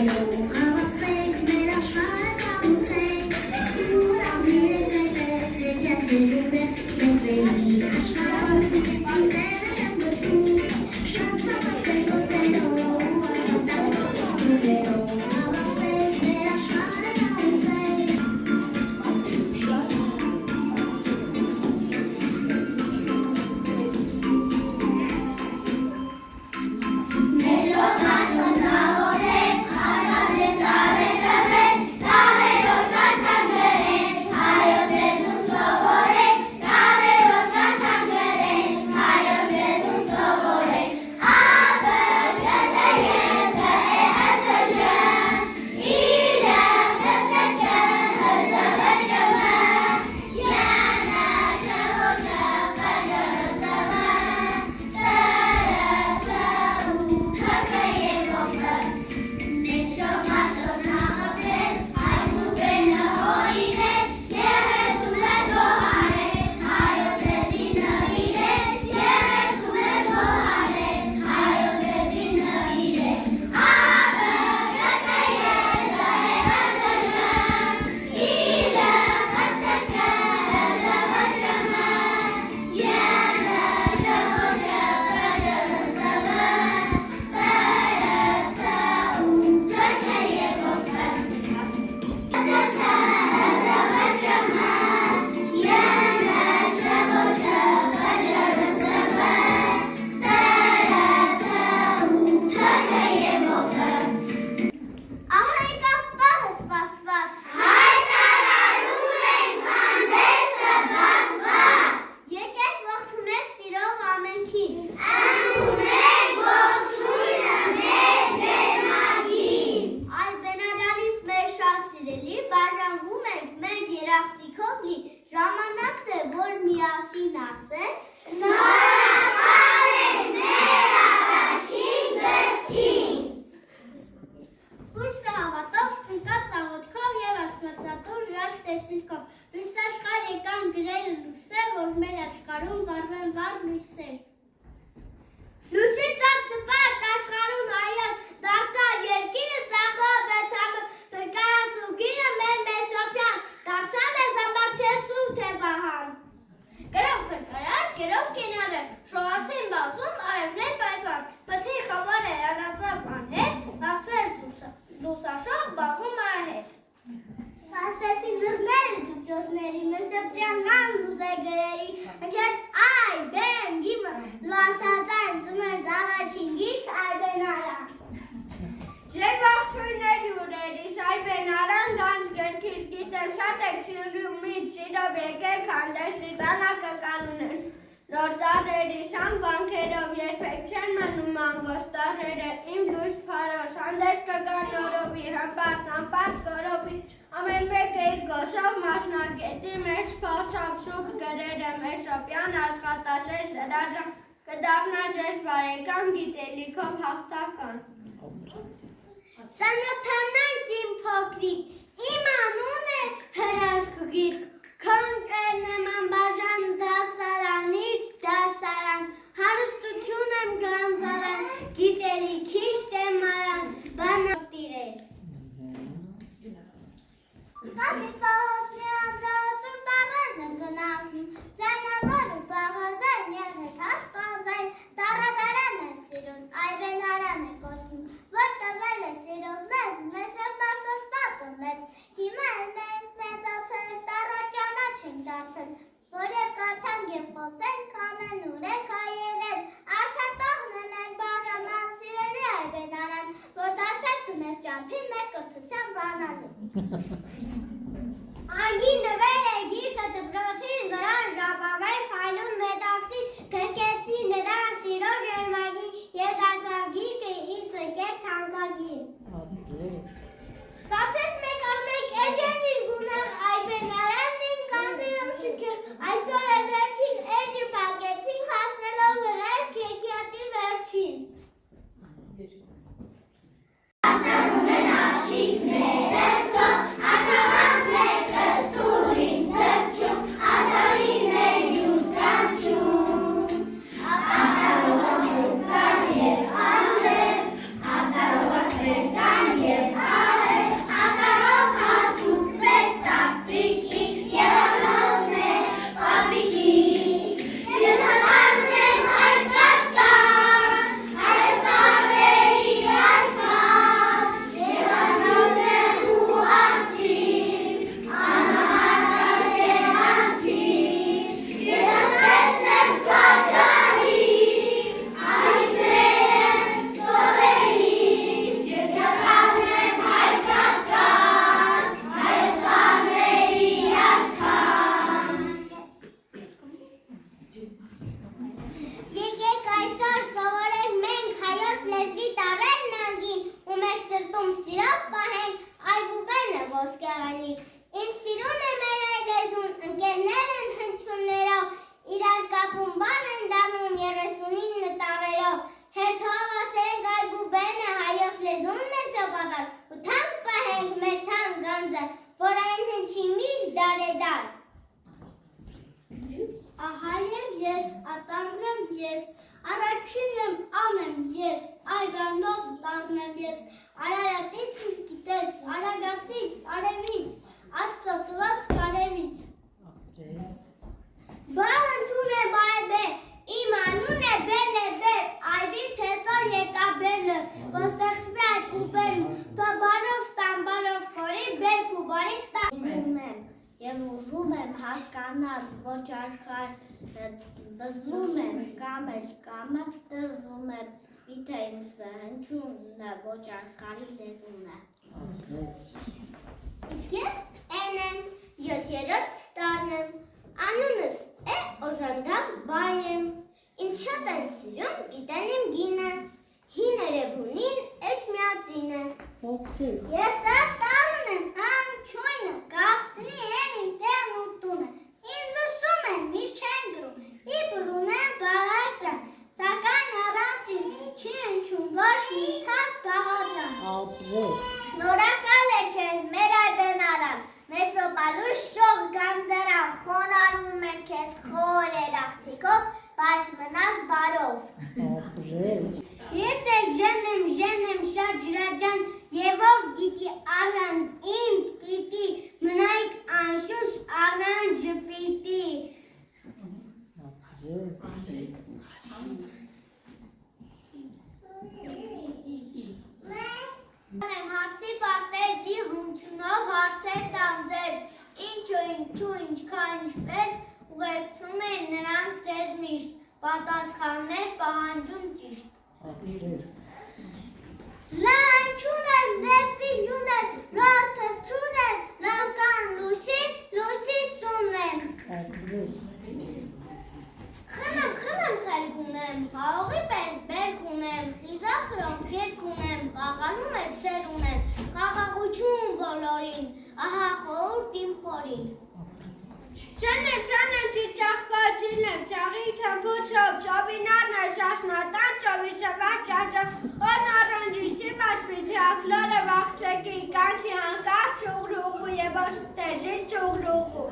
Yeah. ես, առաջին եմ անեմ ես, այգանով կառնեմ ես, Արարատից ինձ գիտես, արագացից, արևից, Աստծո տված կարևից։ Բանջուն է բայբե, իմ անուն է բեն է բեր, այդից հետո եկա բենը, ոստեղծվի այդ ուբերն, թո բարով տան բարով կորի, բերք ու բարիք տան եմ, և ուզում եմ հասկանալ, ոչ աշխար դզում եմ, կամ էլ կամը դզում եմ, Իթե իմ սհնչունն է, ոչ աշխարի լեզուն է։ Իսկ ես են եմ, 7-րդ տարն եմ, անունս է օժանդակ բայ եմ, ինձ շատ են սիրում, գիտեն իմ գինը, հին երևունին էջմիածին է։ Ես 10 տարն եմ, հանչույնը, գաղտնի են իմ տեղն ու տունը, ինձ լսում են, միշտ չեն գրում, իբր ունեմ բարածան, Սակայն առանցին չի հնչում ոչ մի թակ գաղազան։ Շնորհակալ եք մեր այբեն արան, մեր սոպալուշ շող գանձարան, խոնարհում են քեզ խոր երախտիկով, բայց մնաս բարով։ Ես էլ ժեն եմ շատ ջրաջան, և ով գիտի առանց ինձ պիտի, մնայիք անշուշ առանց ժպիտի։ Հարցի պարտեզի հունչունով հարցեր տամ ձեզ, ինչու ինչքան ինչպես ուղեկցում են նրանք ձեզ միշտ, պատասխաններ պահանջում ճիշտ։ Լանչուն եմ, ներսի յուն եմ, լորթրչուն եմ, լամկան լուսի սուն եմ։ Խնամ խելք ունեմ, խաղողի պես բերք ունեմ, խիզախ ռոքերք ունեմ, խաղանում է սեր ունեմ, խաղաղություն բոլորին, ահա խորհուրդ իմ խորին։ Չանեմ, չիճախկաչիլեմ, ճաղի թմբուչով, ճովինարն է շաշնատան, ճովիչավա ճաճա, օն առանջի շիմաշ միթի ակլորը վաղչեկի, կանչի անկար ճուղրուղու և ոչ տեժիլ ճուղրուղու։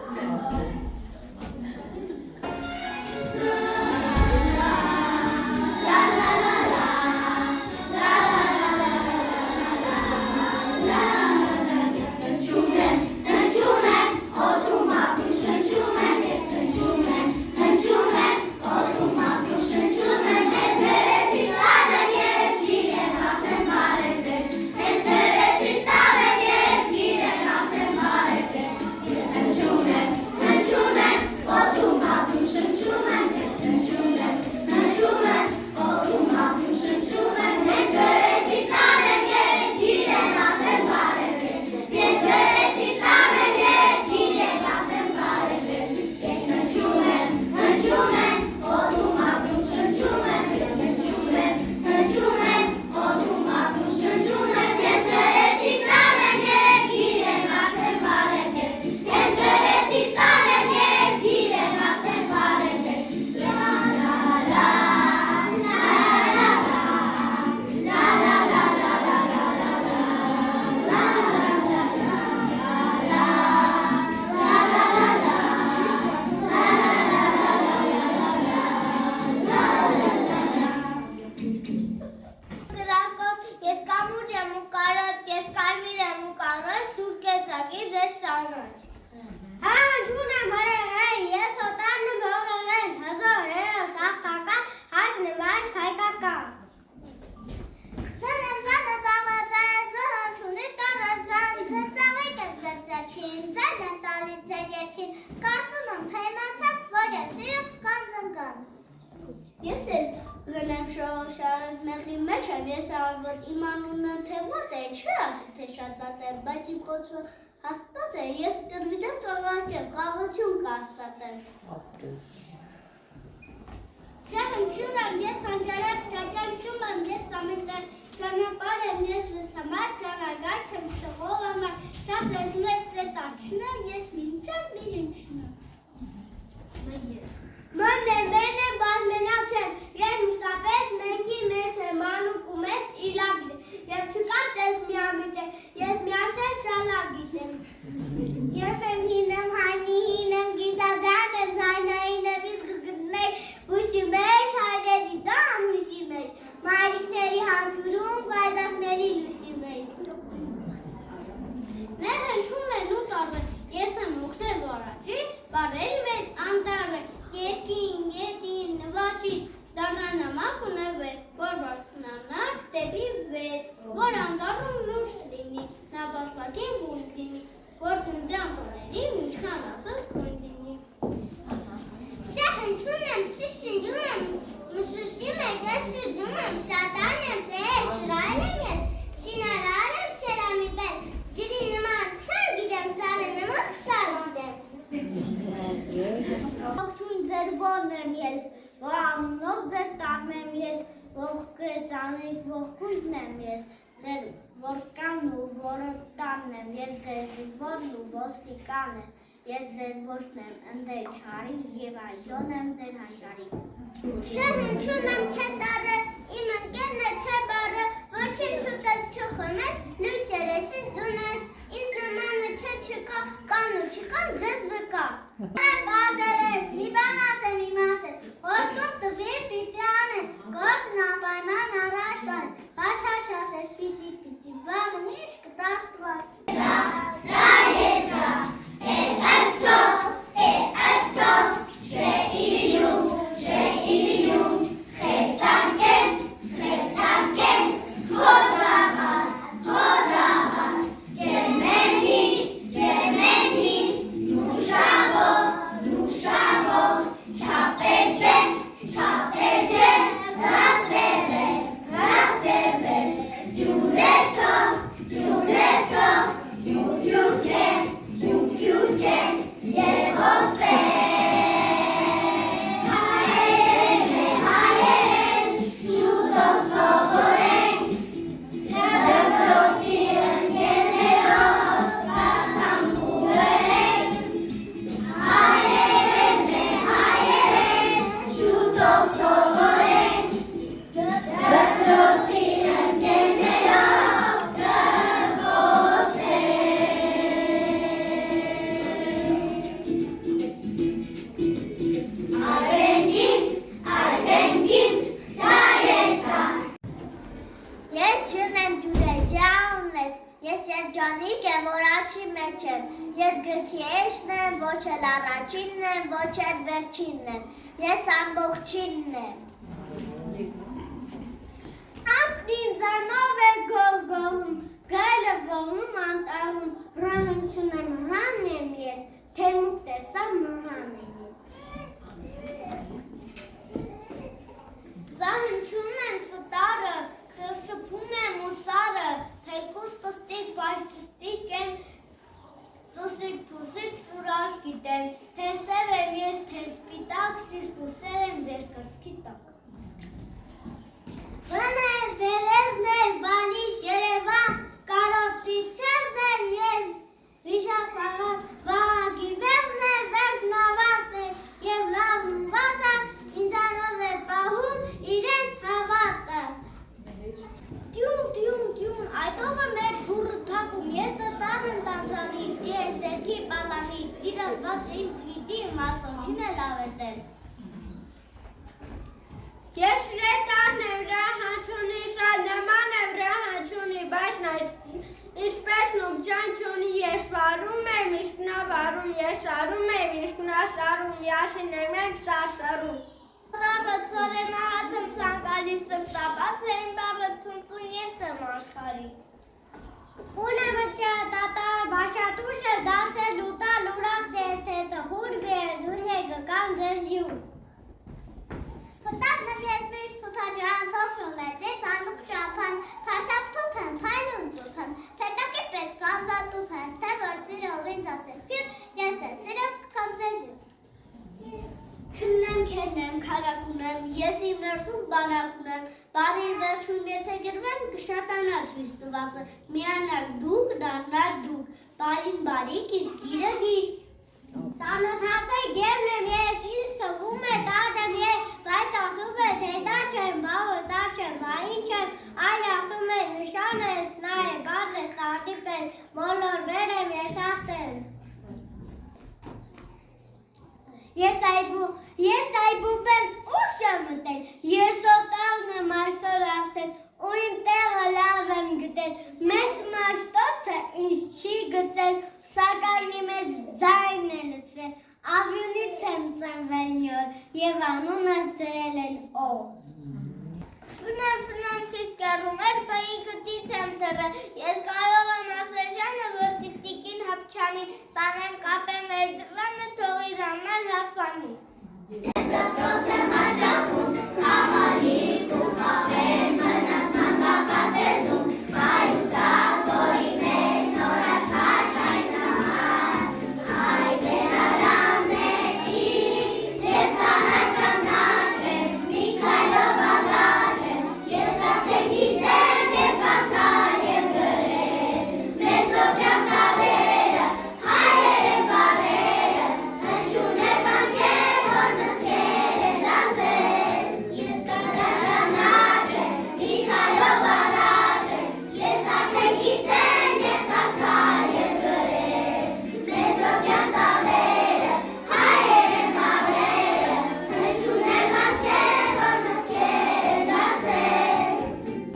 Ես էլ գնեմ շարդ մեղրի մեջ եմ, ես արվդ իմ անունը թե ված է, չէ ասի թե շատ վատ է, բայց իմ խոցը հաստատ է, ես կրվիտեմ ծավարկեմ, խաղություն կաստատեմ։ Ճարմչում եմ, ես անջարակ ճաճանչում եմ, ես ամենտար ճանապար եմ, ես ես համար ճանագայք եմ շղով համար, շատ ես մեծ ծետանչում եմ, ես մինչև միրինչում եմ։ Մնեն է բազմենավ չեմ, ես մուշտապես մենքի մեջ եմ անուկ ու մեծ իլավ գիտեմ, և չկած ես միամիտ է, ես միաշել չալավ գիտեմ։ Ես եմ հինեմ, հայնի հինեմ, գիտազան եմ, հայնային եմ, իսկ գգներ, հուշի մեջ հայրետ որ անդառնում լուրջ լինի, նավասակին բուն լինի, որ ծննդյան տոների ինչքան ասած կույն լինի։ Շահնչում եմ, շշնջում եմ, մշշի մեջ ես շրջում եմ, շատան եմ, տեր, շրայել եմ ես, շինարար եմ շերամի պես, ջրի նման չար գիտեմ, ծառը նման խշար գիտեմ։ Ողջույն ձեր ողն եմ ես, որ անունով ձեր տառն եմ ես, ողկեց անիկ ողկույզն եմ ես, ձեր որդկանն ու որոտանն եմ, ես ձեր զինվորն ու ոստիկան եմ, ես ձեր ոչն եմ ընդեր չարի և այլոն եմ ձեր հաշարի։ Շահնչում եմ չէ տառը, իմ ընկերն է չէ բարը, ոչինչ ուտես չխմես, լույս երեսից դունես, ինձ նմանը չէ չկա, կան ու չկան ձեզ վկա։ Բադերես, մի բան ասեմ իմացել, խոստում տվի պիտի անեն, գործն անպայման առաջ տանես, բայց հաչ ասես պիտի, վաղն իշ կտաստված։ Երջանիկ եմ, որ աչի մեջ եմ, ես գրքի էշն եմ, ոչ էլ առաջինն եմ, ոչ էլ վերջինն եմ, ես ամբողջինն եմ։ Ամպն ինձանով է գողգողում, գայլը ողում անտառում, ռահնչուն եմ ռան եմ ես, թեմուկ տեսա մռան եմ ես։ Սահնչում եմ ստարը, սրսփում եմ ուսարը, թեկուս պստիկ, բայց չստիկ եմ, սուսիկ պուսիկ սուրաշ գիտեմ, թե սև եմ ես, թե սպիտակ, սիրտ ու սեր եմ ձեր կրծքի տակ։ Վնև, վերևն էր, բանիշ, երևան, կարոտի տերն եմ ես, վիշապարան, վագի վերն է, վերջն ավարտ է, և լավն վատը, ինձանով է պահում իրենց հավատը։ Տյուն, այդովը մեր բուրը թակում, ես տտար եմ տանցանի, ես երքի պալանի, իրազված ինձ գիտի, մաստոչին է լավ է տել։ Ես շրետարն եմ ռահաչունի, շատ նման եմ ռահաչունի, բայց ինչպես նուբջան չունի, ես վարում եմ, իսկ նա վարում, ես շարում եմ, իսկ նա շարում, յաշին եմ ենք շարշարում։ Տապը ծորենահատ եմ ծանկալիս եմ տապած եմ բավը ծունծուն երդ եմ աշխարի։ Ունը վճը տատար բաշատուշը դասել ուտալ ուրախ դերթետը հուրգ է դունե գկան ձեզ յուր։ Հտակն եմ ես միշտ պութաջան փոքրում է ձեր պանդուկ ճապան, պարտապ թուպ եմ, պայնում ծուպ եմ, պետակի պես կամզատուպ եմ, թե որ սիրով ինձ ասել պյուր, ես է սիրով կամ ձեզ յուր։ Քննեմ, քերնեմ, քարակուն եմ, ես իմ ներսում բանակ ունեմ, բարի վերջում եթե գրվեմ, կշատանա ցույց տվածը, միանակ դու կդառնար դու, բարին բարիք, իսկ գիրը գիր։ Տանոթացե գերն եմ ես, ինձ թվում է տաճ եմ ես, բայց ասում է թե դա չեմ, բավը դա չեմ, բա ինչ եմ, այլ ասում է նշան ես, նա է, գազ ես, տարտի պես, բոլոր վեր եմ ես աստենց։ Ես այբուբեն ուշ եմ մտել, ես օտաղն եմ այսօր արդեն, ու իմ տեղը լավ եմ գտել, մեծ մաշտոցը ինձ չի գծել, սակայն իմ ես ձայն է լծրել, ավյունից եմ ծնվել մի օր, և անունս դրել են օր։ Ֆնամ, քիվ կիրառում էր բայի գտի ցենտրը։ Ես կարող եմ ասել Ժանը, որ տիկտիկին հապչանի, տանեմ կապեմ վերդրանը, թող իր համար հապանի։ Ես դպրոց եմ հաճախում, խաղալիք ու խաղեր, մնաց մանկապարտեզում, կայուսակ, որի մեջ նոր աշխարհ կայս համար, հայ բերարանների, ես կարան ճանաչեմ, մի քայլով առաջ եմ, ես արդեն գիտեմ և կարդալ և գրել, մեզ լոբյան կավերը, հայեր են բարերը, հնչուն է բանկեր, որ նտկեր են դարձել, ես կարան ճանաչեմ, մի քայլով առաջ եմ, ես արդեն գիտեմ և կարդալ և գրել, մեզ լոբյան կավերը, հայեր են բարերը, հնչուն է բանկեր, որ նտկեր են դարձել,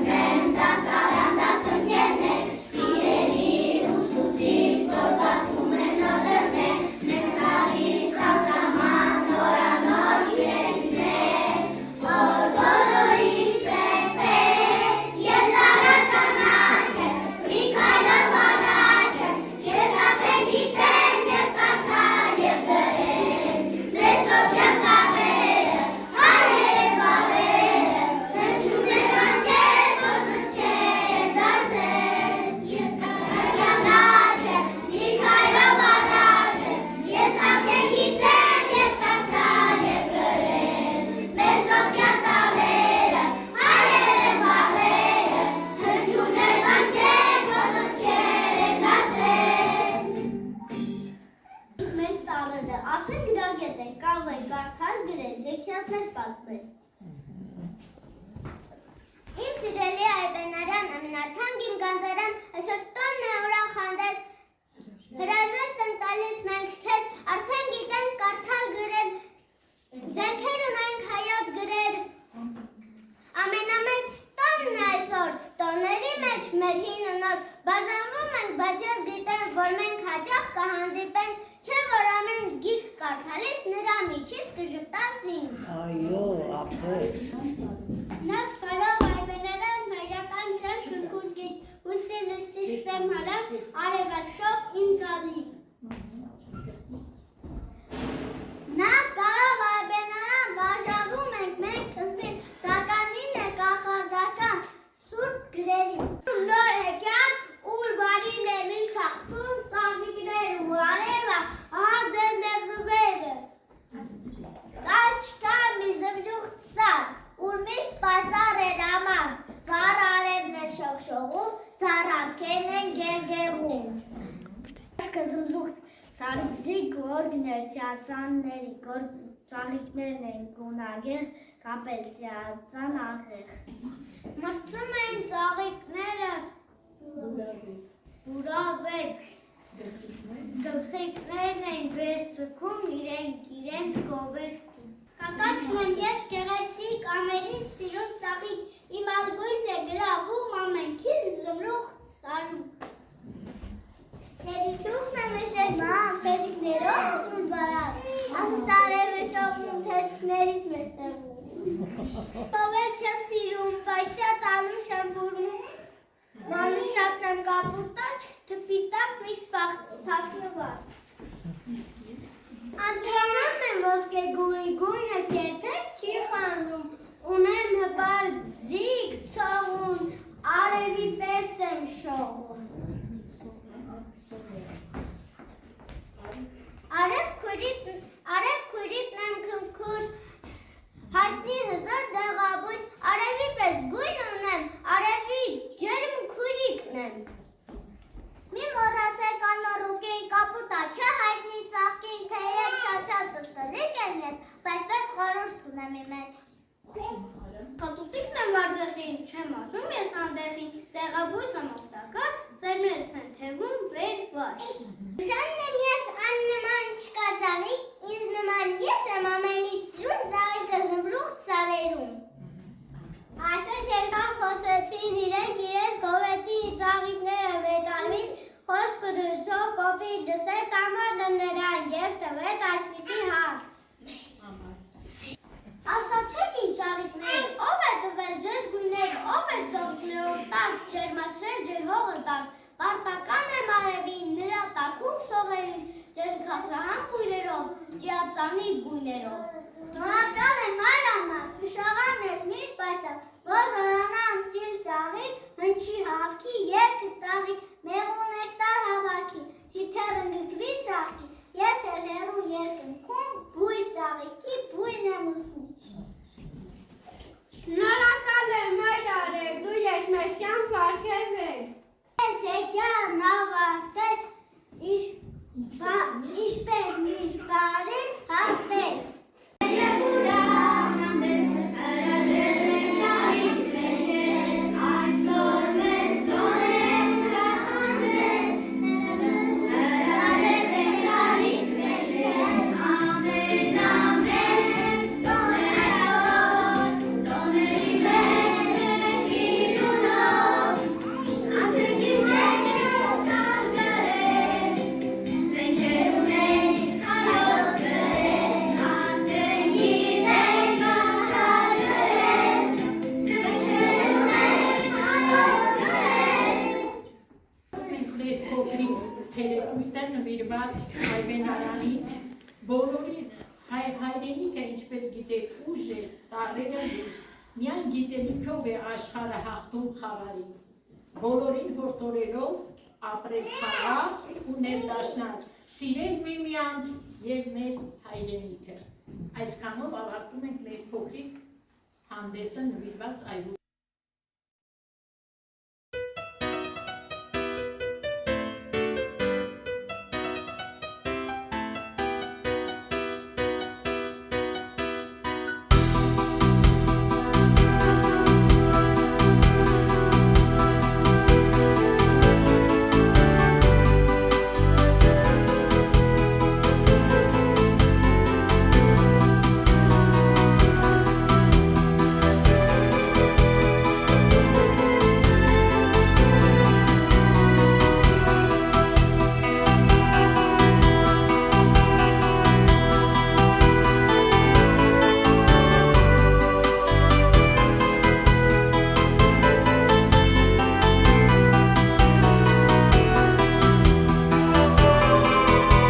Մեմ դասարան դասընկերներ, սիրելի ուսուցիչ, որ բացում են նոր դռներ, մեզ տալիս հասարման նորանոր իրերիներ, որ բոլորիս է պետք, ես կարան ճանաչեմ, մի քայլով առաջ եմ, ես արդեն գիտեմ և կարդալ և գրել, մեզ լոբյան կավերը, հայեր են բարերը, հնչում է բանկեր, որ նտկեր են դարձել, ես կարան ճանաչեմ, մի քայլով առաջ եմ, ես արդեն գիտեմ և կարդալ և գրել, մեզ լոբյան կավերը, հայեր են բարերը, հնչում է բանկեր, որ նտկեր են դարձել։ Մենք տարրերը արդեն գրագետ են, կարող են կարդալ, գրել, հեքիաթներ պատմել։ Իմ սիրելի Այբենարյան, ամենաթանկ իմ գանձարան, այսօր տոնն է ուրախ հանդես, հրաժեշտ են տալիս մենք քեզ, արդեն գիտենք կարդալ գրել, ձենքեր ունենք հայոց գրել, ամենամեծ տոնն է այսօր, տոների մեջ մեր հինը նոր, բաժանվում ենք, բայց ես գիտեմ, որ մենք հաճախ կհանդիպենք, չէ որ ամեն գիրք կարդալիս նրա միջից կժպտաս ինձ։ Այո, ապրես։ Նա սխալով Այբենարան մայրական ձեր շնկուր գիտ, ուսի լսի սեմ հարան, արևաշով իմ գալի։ Նա սխալով Այբենարան բաժանվում ենք մենք ընտին, սականին է կախարդական սուրբ գրերի։ Նոր հեքիաթ, ուր բարին է մի շախտում, ծաղիկներ ու արևա, ահա ձեր ներդվերը։ Կաչ մի զվրուխտ սար, ուր միշտ պայծառ էր աման, վառ արևն է շողշողում, ծառավքերն են գերգեղում։ Զվրուխտ սարի գորգներ, սիածանների, ծաղիկներն են գունագեղ, կապել սիածան աղեղ։ Մրցում են ծաղիկները ուրավեք, գլխիկներն են վերցքում իրենց գովերքում։ Կակաչն եմ ես գեղեցիկ, ամենից սիրում ծաղիկ, իմ ալգույնն է գրավում ամենքին զմրուխտ սարում։ Թերիչուխն եմ էշել ման, թերիքներով ու բարան, ասս արև է շողնում թերիքներից մեջտեղում։ Կովեր չեմ սիրում, բայց շատ անում շեմ բուրնում, մանուշակն եմ կապուտաչ, թպիտակ միշտ թաքնված։ Անդրանանն եմ ոսկե գույն, գույնս երբեք չի խանդում, ունեմ հպար ձիգ ծողուն, արևի պես եմ շողում։ Արև քուրիկն եմ քնքուր, հայտնի հզոր դեղաբույս, արևի պես գույն ունեմ, արևի ջերմ քուրիկն եմ։ Մի մոռացեք անորուկեի կապուտա, չէ հայտնի ծաղկին, թեև շատ պստլիկ եմ ես, բայց պես խորուրդ ունեմ իմ մեջ։ Խատուտիկն եմ վարդեղին, չեմ ասում ես անդեղին, դեղաբույս եմ օգտակար, սերմերս են թևում վեր վար։ Շանն եմ ես աննման չկա ծաղիկ, ինձ նման ես եմ ամենից սիրում ծաղիկը զվրուխտ սարերում։ Այսպես երկար խոսեցին իրենց գովեցին ծաղիկները վետալից, խոսքը դրուցով կոպի դսեց ամարը նրան և տվեց այսպիսի հարց։ Ասացեք ինչ ծաղիկներ, ով է տվել ձեզ գույներ, ով է ծաղիկներ քաղցրահամ բույրերով, ջիածանի գույներով։ Շնորհակալ եմ այն համար, հիշողան ես միշտ պայծառ, որ զորանամ ծիլ ծաղիկ, հնչի հավքի երգը տաղի, մեղու նեկտար հավաքի, թիթեռը գգվի ծաղկի, ես էլ հեռու երկնքում բույր ծաղիկի բույրն եմ ուզում։ Շնորհակալ եմ այր արև, դու ես մեզ կյանք վարկել։ Ես եկյալ նավարտել, ինչպես միշտ բարին հաղթել։ Թերեկույթը նվիրված հայբենարանին, բոլորին հայրենիքը, ինչպես գիտեք, ուժ է, տարրերը լույս, միայն գիտելիքով է աշխարհը հաղթում խավարին, բոլորին հորդորելով ապրել խաղաղ ու ներդաշնակ, սիրել միմյանց և մեր հայրենիքը։ Այսքանով ավարտում ենք մեր փոքրիկ հանդեսը նվիրված այգու